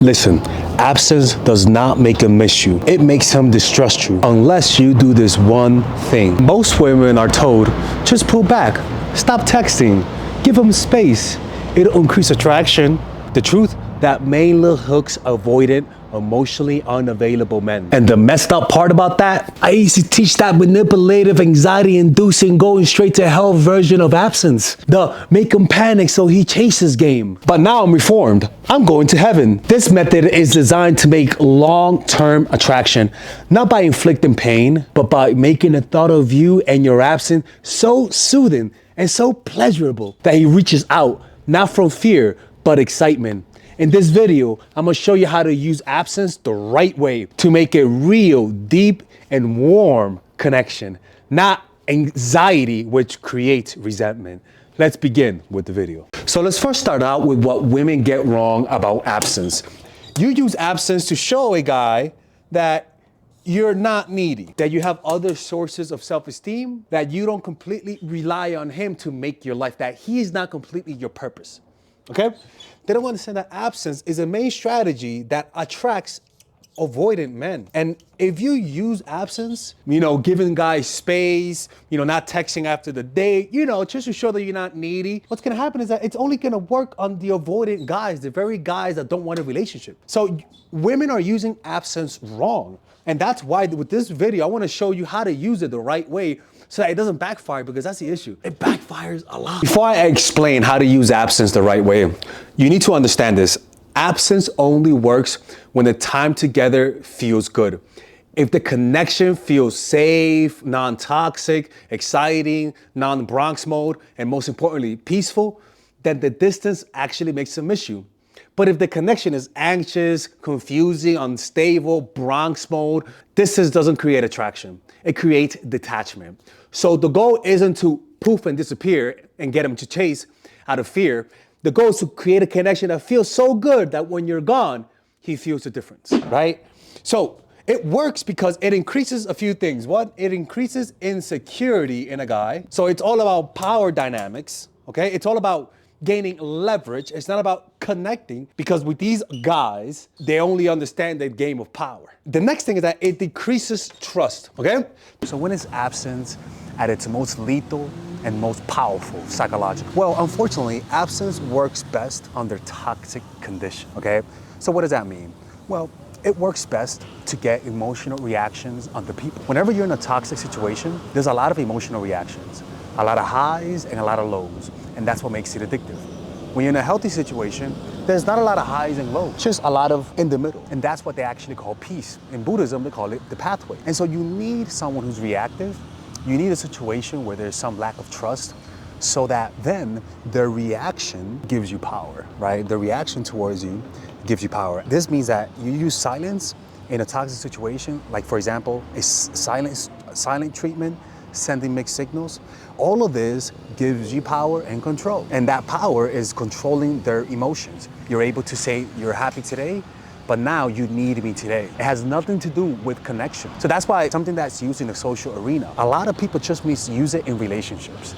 Listen, absence does not make him miss you. It makes him distrust you unless you do this one thing. Most women are told, just pull back, stop texting, give him space. It'll increase attraction. The truth, that mainly hooks avoidant, emotionally unavailable men. And the messed up part about that, I used to teach that manipulative, anxiety-inducing, going straight to hell version of absence. The make him panic so he chases game. But now I'm reformed. I'm going to heaven. This method is designed to make long-term attraction, not by inflicting pain, but by making the thought of you and your absence so soothing and so pleasurable that he reaches out, not from fear, but excitement. In this video, I'm gonna show you how to use absence the right way to make a real, deep, and warm connection, not anxiety, which creates resentment. Let's begin with the video. So let's first start out with what women get wrong about absence. You use absence to show a guy that you're not needy, that you have other sources of self-esteem, that you don't completely rely on him to make your life, that he is not completely your purpose. Okay? They don't understand that absence is a main strategy that attracts avoidant men. And if you use absence, giving guys space, not texting after the date, just to show that you're not needy, what's gonna happen is that it's only gonna work on the avoidant guys, the very guys that don't want a relationship. So women are using absence wrong. And that's why with this video, I wanna show you how to use it the right way so that it doesn't backfire, because that's the issue. It backfires a lot. Before I explain how to use absence the right way, you need to understand this. Absence only works when the time together feels good. If the connection feels safe, non-toxic, exciting, non-Bronx mode, and most importantly, peaceful, then the distance actually makes them miss you. But if the connection is anxious, confusing, unstable, Bronx mode, distance doesn't create attraction. It creates detachment. So the goal isn't to poof and disappear and get him to chase out of fear. The goal is to create a connection that feels so good that when you're gone, he feels the difference, right? So it works because it increases a few things. One, it increases insecurity in a guy. So it's all about power dynamics, okay? It's all about gaining leverage. It's not about connecting, because with these guys, they only understand the game of power. The next thing is that it decreases trust, okay? So when is absence at its most lethal and most powerful psychologically? Well, unfortunately, absence works best under toxic conditions, okay? So what does that mean? Well, it works best to get emotional reactions under people. Whenever you're in a toxic situation, there's a lot of emotional reactions, a lot of highs and a lot of lows. And that's what makes it addictive. When you're in a healthy situation, there's not a lot of highs and lows, just a lot of in the middle. And that's what they actually call peace. In Buddhism, they call it the pathway. And so you need someone who's reactive. You need a situation where there's some lack of trust, so that then their reaction gives you power, right? The reaction towards you gives you power. This means that you use silence in a toxic situation, like for example, a silent treatment, sending mixed signals. All of this gives you power and control. And that power is controlling their emotions. You're able to say you're happy today, but now you need me today. It has nothing to do with connection. So that's why something that's used in the social arena, a lot of people just misuse it in relationships.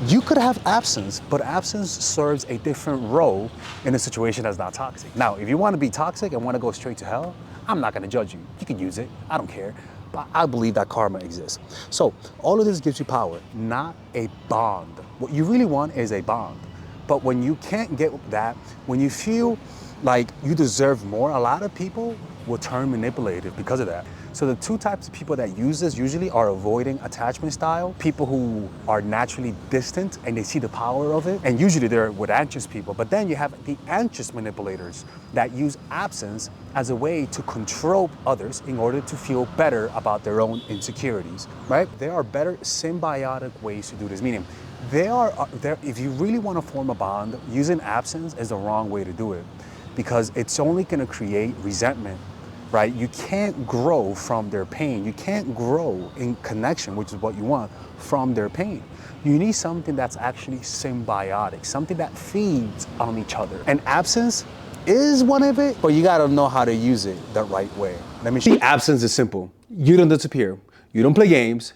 You could have absence, but absence serves a different role in a situation that's not toxic. Now, if you want to be toxic and want to go straight to hell, I'm not going to judge you. You can use it. I don't care. But I believe that karma exists. So all of this gives you power, not a bond. What you really want is a bond. But when you can't get that, when you feel like you deserve more, a lot of people will turn manipulative because of that. So the two types of people that use this usually are avoiding attachment style, people who are naturally distant and they see the power of it. And usually they're with anxious people. But then you have the anxious manipulators that use absence as a way to control others in order to feel better about their own insecurities, right? There are better symbiotic ways to do this, meaning if you really want to form a bond, using absence is the wrong way to do it, because it's only going to create resentment, right? You can't grow from their pain. You can't grow in connection, which is what you want, from their pain. You need something that's actually symbiotic, something that feeds on each other. And absence is one of it, but you gotta know how to use it the right way. Let me show you. Absence is simple. You don't disappear. You don't play games.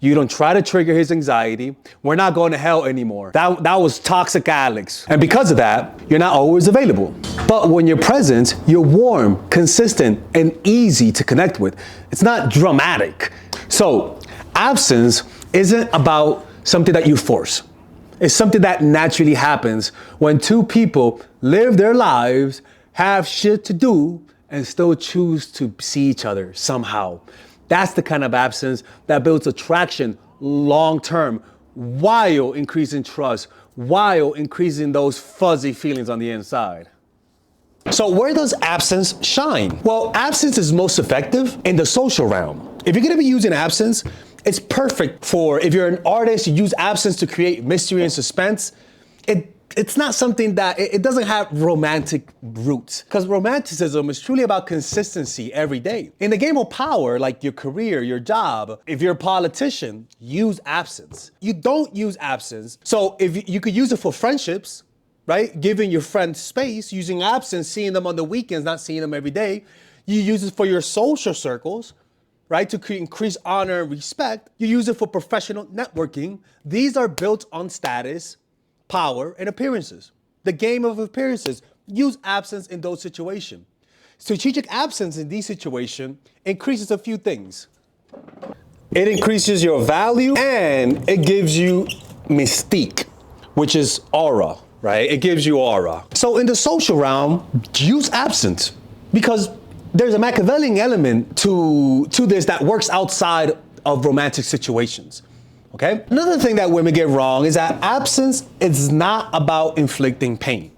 You don't try to trigger his anxiety. We're not going to hell anymore. That was toxic Alex. And because of that, you're not always available. But when you're present, you're warm, consistent, and easy to connect with. It's not dramatic. So absence isn't about something that you force. It's something that naturally happens when two people live their lives, have shit to do, and still choose to see each other somehow. That's the kind of absence that builds attraction long term while increasing trust, while increasing those fuzzy feelings on the inside. So where does absence shine? Well, absence is most effective in the social realm. If you're gonna be using absence, it's perfect for, if you're an artist, you use absence to create mystery and suspense. It's not something that, it doesn't have romantic roots, because romanticism is truly about consistency every day. In the game of power, like your career, your job, if you're a politician, use absence. You don't use absence. So if you could use it for friendships, right? Giving your friends space, using absence, seeing them on the weekends, not seeing them every day. You use it for your social circles, right? To increase honor and respect. You use it for professional networking. These are built on status, power, and appearances. The game of appearances. Use absence in those situations. Strategic absence in these situations increases a few things. It increases your value and it gives you mystique, which is aura, right? It gives you aura. So in the social realm, use absence because there's a Machiavellian element to this that works outside of romantic situations. Okay? Another thing that women get wrong is that absence is not about inflicting pain.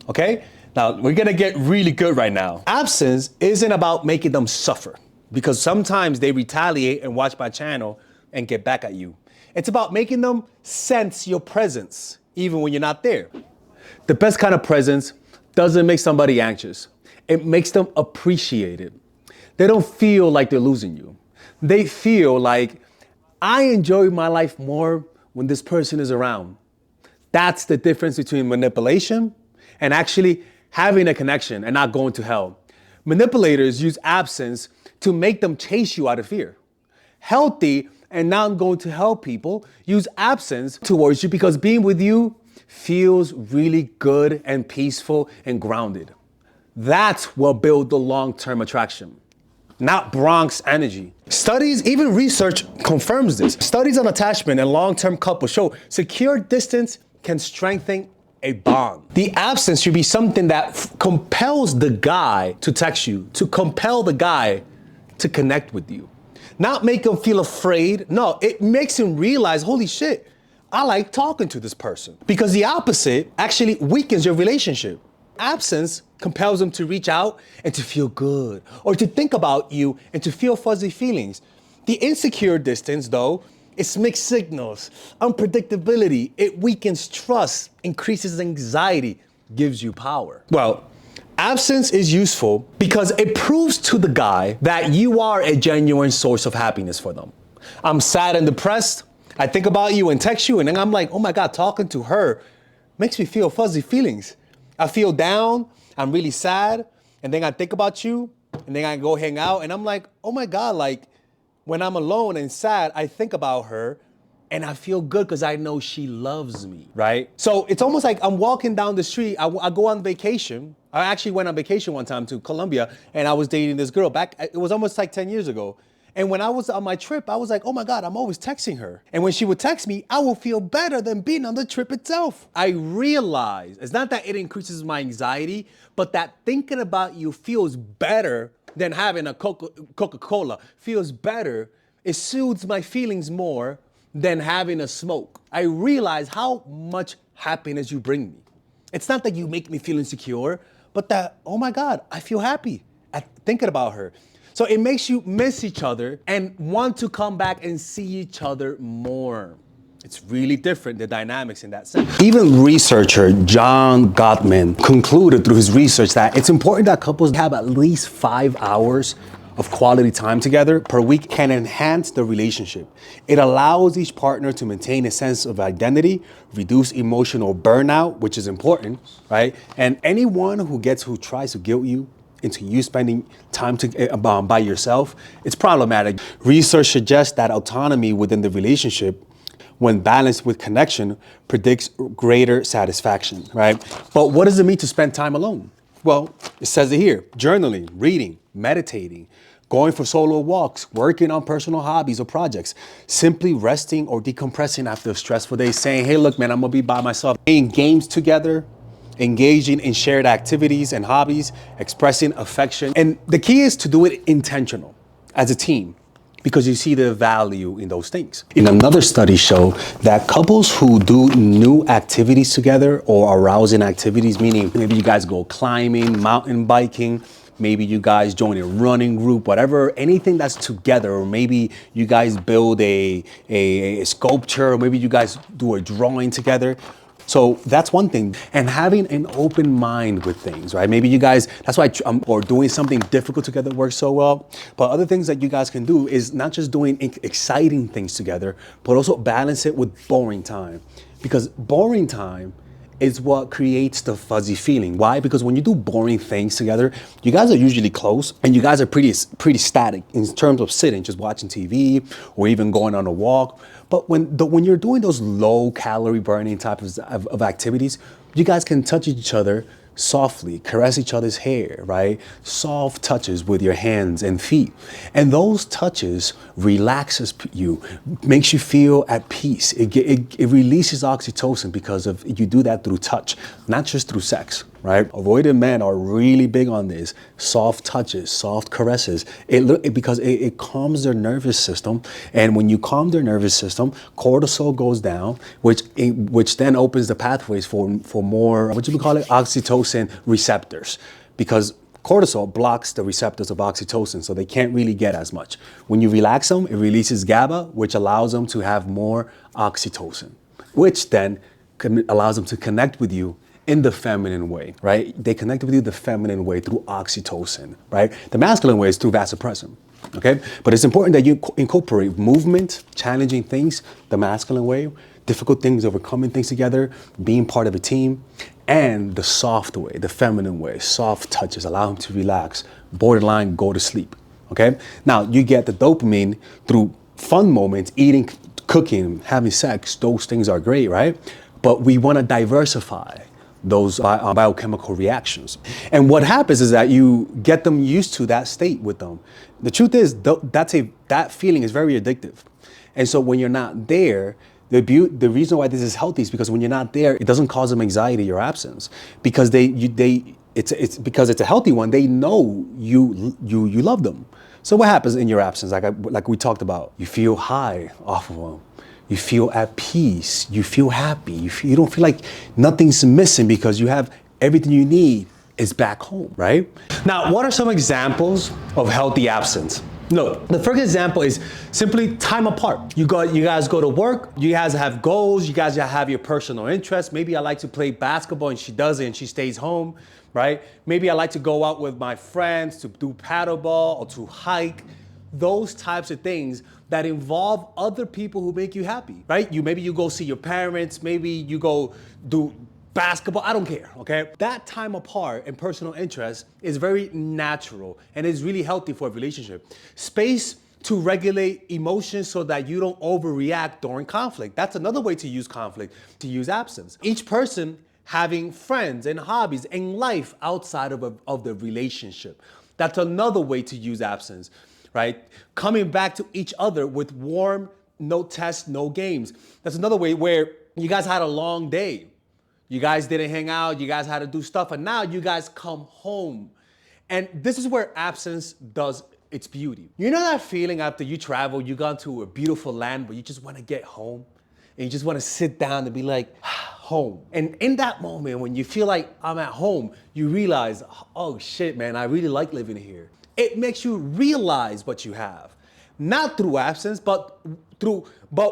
Okay? Now, we're gonna get really good right now. Absence isn't about making them suffer because sometimes they retaliate and watch my channel and get back at you. It's about making them sense your presence even when you're not there. The best kind of presence doesn't make somebody anxious. It makes them appreciate it. They don't feel like they're losing you. They feel like, I enjoy my life more when this person is around. That's the difference between manipulation and actually having a connection and not going to hell. Manipulators use absence to make them chase you out of fear. Healthy and not going to hell people use absence towards you because being with you feels really good and peaceful and grounded. That's what builds the long-term attraction, not Bronx energy. Studies, even research confirms this. Studies on attachment and long-term couples show secure distance can strengthen a bond. The absence should be something that compels the guy to text you, to compel the guy to connect with you. Not make him feel afraid. No, it makes him realize, holy shit, I like talking to this person. Because the opposite actually weakens your relationship. Absence compels them to reach out and to feel good, or to think about you and to feel fuzzy feelings. The insecure distance, though, it's mixed signals, unpredictability, it weakens trust, increases anxiety, gives you power. Well, absence is useful because it proves to the guy that you are a genuine source of happiness for them. I'm sad and depressed, I think about you and text you, and then I'm like, oh my God, talking to her makes me feel fuzzy feelings. I feel down, I'm really sad, and then I think about you, and then I go hang out, and I'm like, oh my God, like, when I'm alone and sad, I think about her, and I feel good because I know she loves me, right? So it's almost like I'm walking down the street, I go on vacation. I actually went on vacation one time to Colombia, and I was dating this girl back, it was almost like 10 years ago. And when I was on my trip, I was like, oh my God, I'm always texting her. And when she would text me, I will feel better than being on the trip itself. I realize it's not that it increases my anxiety, but that thinking about you feels better than having a Coca-Cola. Feels better. It soothes my feelings more than having a smoke. I realize how much happiness you bring me. It's not that you make me feel insecure, but that, oh my God, I feel happy at thinking about her. So it makes you miss each other and want to come back and see each other more. It's really different, the dynamics in that sense. Even researcher John Gottman concluded through his research that it's important that couples have at least 5 hours of quality time together per week can enhance the relationship. It allows each partner to maintain a sense of identity, reduce emotional burnout, which is important, right? And anyone who tries to guilt you into you spending time by yourself, it's problematic. Research suggests that autonomy within the relationship, when balanced with connection, predicts greater satisfaction, right? But what does it mean to spend time alone? Well, it says it here: journaling, reading, meditating, going for solo walks, working on personal hobbies or projects, simply resting or decompressing after a stressful day, saying, hey, look, man, I'm gonna be by myself. Playing games together, engaging in shared activities and hobbies, expressing affection. And the key is to do it intentional as a team, because you see the value in those things. In another study show that couples who do new activities together or arousing activities, meaning maybe you guys go climbing, mountain biking, maybe you guys join a running group, whatever, anything that's together, or maybe you guys build a sculpture, or maybe you guys do a drawing together. So that's one thing. And having an open mind with things, right? Maybe you guys, that's why, or doing something difficult together works so well. But other things that you guys can do is not just doing exciting things together, but also balance it with boring time. Because boring time is what creates the fuzzy feeling. Why? Because when you do boring things together, you guys are usually close and you guys are pretty static in terms of sitting, just watching TV or even going on a walk. But when you're doing those low calorie burning types of activities, you guys can touch each other softly, caress each other's hair, right? Soft touches with your hands and feet. And those touches relaxes you, makes you feel at peace. It releases oxytocin because of you do that through touch, not just through sex, right? Avoidant men are really big on this. Soft touches, soft caresses. Because it calms their nervous system. And when you calm their nervous system, cortisol goes down, which then opens the pathways for more, what you would call it, oxytocin receptors. Because cortisol blocks the receptors of oxytocin, so they can't really get as much. When you relax them, it releases GABA, which allows them to have more oxytocin, which then allows them to connect with you in the feminine way, right? They connect with you the feminine way through oxytocin, right? The masculine way is through vasopressin, okay? But it's important that you incorporate movement, challenging things, the masculine way, difficult things, overcoming things together, being part of a team, and the soft way, the feminine way, soft touches, allow them to relax, borderline go to sleep, okay? Now, you get the dopamine through fun moments, eating, cooking, having sex. Those things are great, right? But we want to diversify those biochemical reactions. And what happens is that you get them used to that state with them. The truth is, that feeling is very addictive. And so when you're not there, the reason why this is healthy is because when you're not there, it doesn't cause them anxiety or absence, because it's because it's a healthy one. They know you love them. So what happens in your absence? Like we talked about, you feel high off of them. You feel at peace. You feel happy. You don't feel like nothing's missing because you have everything you need is back home, right? Now, what are some examples of healthy absence? No, the first example is simply time apart. You guys go to work, you guys have goals, you guys have your personal interests. Maybe I like to play basketball and she doesn't and she stays home, right? Maybe I like to go out with my friends to do paddleball or to hike. Those types of things that involve other people who make you happy, right? Maybe you go see your parents, maybe you go do basketball, I don't care, okay? That time apart and personal interest is very natural and is really healthy for a relationship. Space to regulate emotions so that you don't overreact during conflict. That's another way to use conflict, to use absence. Each person having friends and hobbies and life outside of the relationship. That's another way to use absence, right? Coming back to each other with warm, no tests, no games. That's another way where you guys had a long day. You guys didn't hang out, you guys had to do stuff, and now you guys come home. And this is where absence does its beauty. You know that feeling after you travel, you gone to a beautiful land, but you just want to get home? And you just want to sit down and be like, home. And in that moment, when you feel like I'm at home, you realize, oh shit, man, I really like living here. It makes you realize what you have. Not through absence, but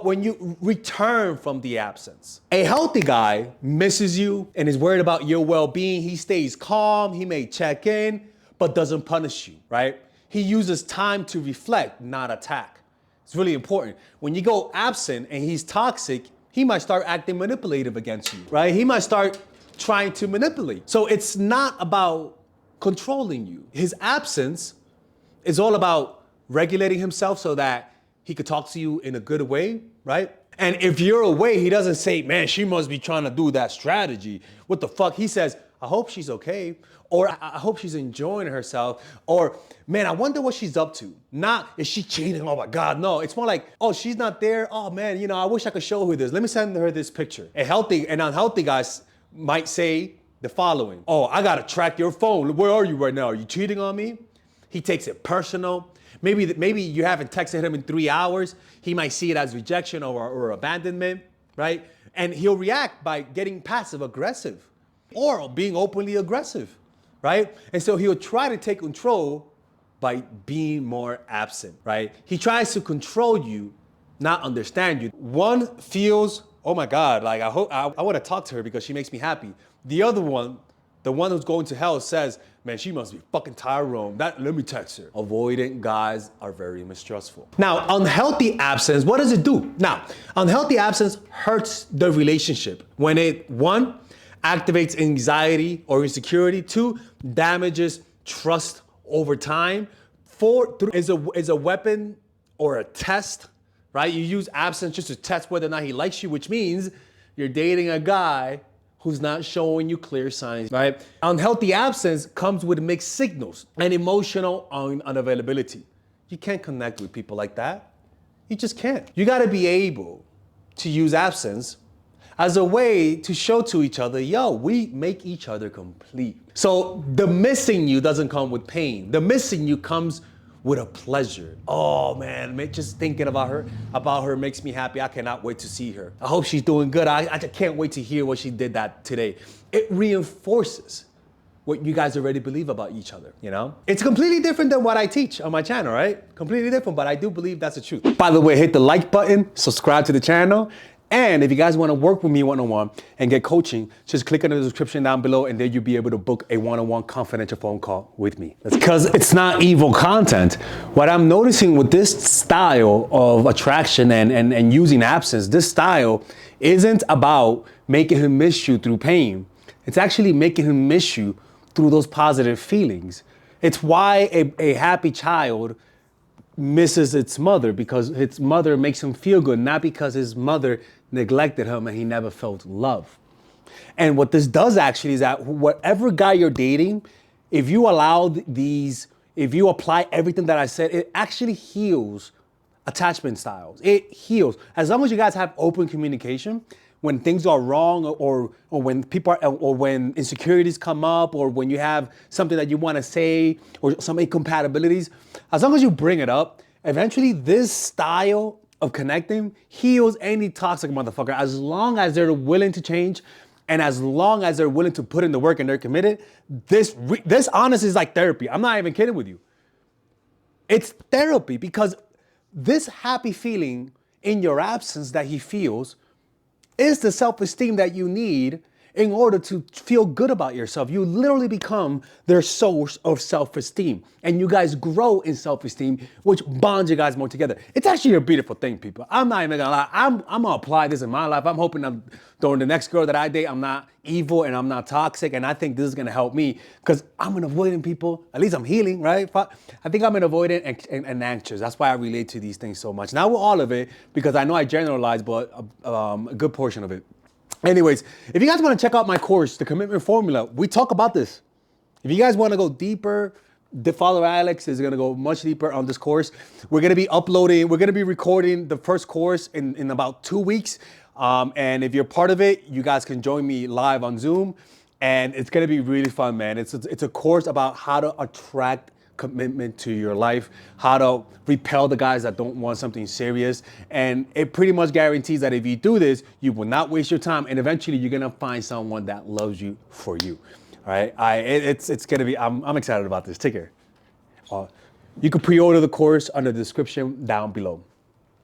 when you return from the absence. A healthy guy misses you and is worried about your well-being. He stays calm, he may check in, but doesn't punish you, right? He uses time to reflect, not attack. It's really important. When you go absent and he's toxic, he might start acting manipulative against you, right? He might start trying to manipulate. So it's not about controlling you. His absence is all about regulating himself so that he could talk to you in a good way, right? And if you're away, he doesn't say, man, she must be trying to do that strategy. What the fuck? He says, I hope she's okay. Or I hope she's enjoying herself. Or, man, I wonder what she's up to. Not, is she cheating? Oh my God, no. It's more like, oh, she's not there. Oh man, I wish I could show her this. Let me send her this picture. A healthy and unhealthy guys might say the following. Oh, I gotta track your phone. Where are you right now? Are you cheating on me? He takes it personal. Maybe you haven't texted him in 3 hours. He might see it as rejection or abandonment, right? And he'll react by getting passive aggressive or being openly aggressive, right? And so he'll try to take control by being more absent, right? He tries to control you, not understand you. One feels, oh my God, like I want to talk to her because she makes me happy. The other one, the one who's going to hell, says, man, she must be fucking tired of Rome. Let me text her. Avoidant guys are very mistrustful. Now, unhealthy absence, what does it do? Now, unhealthy absence hurts the relationship when it, one, activates anxiety or insecurity, two, damages trust over time, four, is a weapon or a test, right? You use absence just to test whether or not he likes you, which means you're dating a guy who's not showing you clear signs, right? Unhealthy absence comes with mixed signals and emotional unavailability. You can't connect with people like that. You just can't. You gotta be able to use absence as a way to show to each other, yo, we make each other complete. So the missing you doesn't come with pain. The missing you comes with a pleasure. Oh man, just thinking about her makes me happy. I cannot wait to see her. I hope she's doing good. I just can't wait to hear what she did that today. It reinforces what you guys already believe about each other, It's completely different than what I teach on my channel, right? Completely different, but I do believe that's the truth. By the way, hit the like button, subscribe to the channel, and if you guys want to work with me one-on-one and get coaching, just click on the description down below and then you'll be able to book a one-on-one confidential phone call with me. Because it's not evil content. What I'm noticing with this style of attraction and using absence, this style isn't about making him miss you through pain. It's actually making him miss you through those positive feelings. It's why a happy child misses its mother, because its mother makes him feel good, not because his mother neglected him and he never felt love. And what this does actually is that whatever guy you're dating, if you apply everything that I said, it actually heals attachment styles. It heals. As long as you guys have open communication, when things are wrong or when when insecurities come up or when you have something that you want to say or some incompatibilities, as long as you bring it up, eventually this style of connecting heals any toxic motherfucker. As long as they're willing to change and as long as they're willing to put in the work and they're committed, this honestly is like therapy. I'm not even kidding with you. It's therapy because this happy feeling in your absence that he feels is the self-esteem that you need in order to feel good about yourself. You literally become their source of self-esteem. And you guys grow in self-esteem, which bonds you guys more together. It's actually a beautiful thing, people. I'm not even gonna lie. I'm gonna apply this in my life. I'm hoping that during the next girl that I date, I'm not evil and I'm not toxic. And I think this is gonna help me because I'm an avoidant people. At least I'm healing, right? I think I'm an avoidant and anxious. That's why I relate to these things so much. Not with all of it, because I know I generalize, but a good portion of it. Anyways, if you guys want to check out my course, The Commitment Formula, we talk about this. If you guys want to go deeper, the Father Alex is going to go much deeper on this course. We're going to be recording the first course in about 2 weeks. And if you're part of it, you guys can join me live on Zoom. And it's going to be really fun, man. It's a course about how to attract commitment to your life, how to repel the guys that don't want something serious. And it pretty much guarantees that if you do this, you will not waste your time. And eventually you're going to find someone that loves you for you. All right. It's going to be, I'm excited about this. Take care. You can pre-order the course under the description down below.